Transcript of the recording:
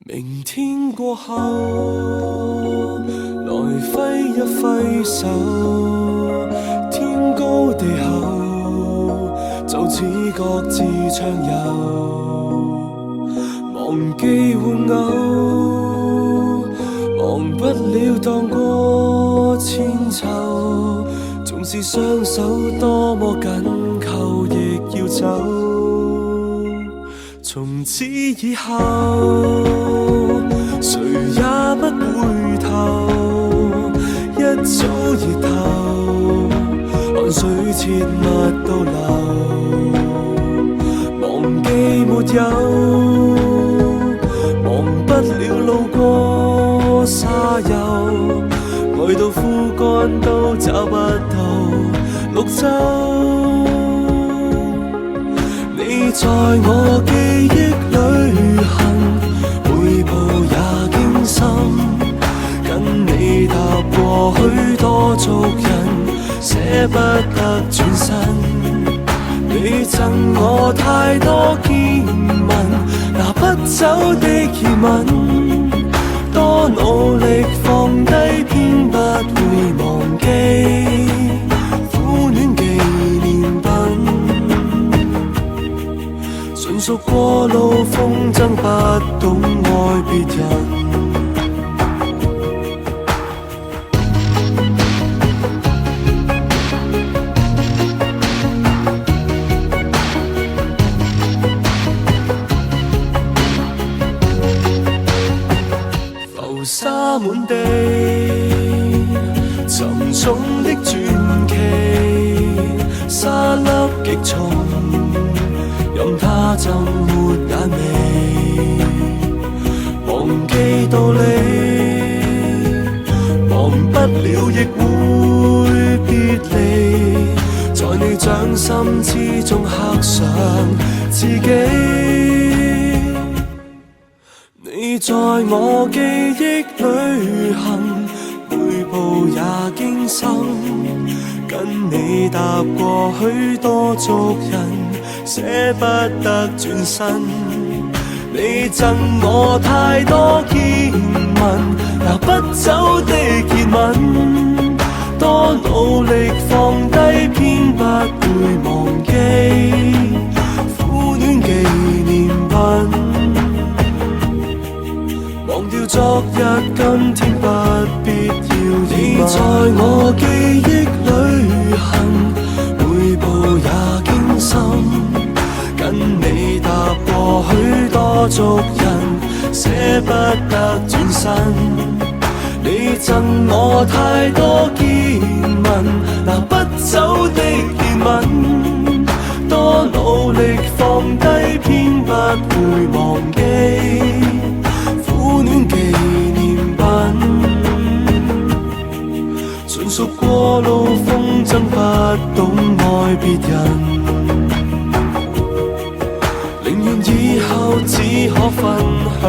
明天過後，來揮一揮手，天高地厚，就似各自暢遊，忘記玩偶，忘不了當過千秋，縱使雙手多麼緊扣，亦要走。從此以後，誰也不回頭，一早熱透，汗水切勿倒流，忘記沒有，忘不了路過沙丘，愛到枯乾都找不到綠洲。你在我記憶裏行，每步也驚心，跟你踏過許多俗人，捨不得轉身。你贈我太多見聞，拿不走的熱吻，多努力放低，偏不會忘記苦戀紀念品。純屬過路風箏，不懂愛別人。浮沙滿地，沉重的傳奇，沙粒極重，任它浸沒眼眉，忘記道理，忘不了亦會別離，在你掌心之中刻上自己。你在我記憶裏行，每步也驚心，跟你踏過許多俗人，捨不得轉身。你贈我太多見聞，拿不走的熱吻，多努力放低，偏不會忘記苦戀紀念品。忘掉昨日，今天不必要疑問。你在我記憶裏行，每步也驚心，跟你踏過許多俗人，捨不得轉身。你贈我太多見聞，拿不走的熱吻，多努力放低，偏不會忘記苦戀紀念品。純屬過路風箏，不懂愛別人。寧願以後只可分享。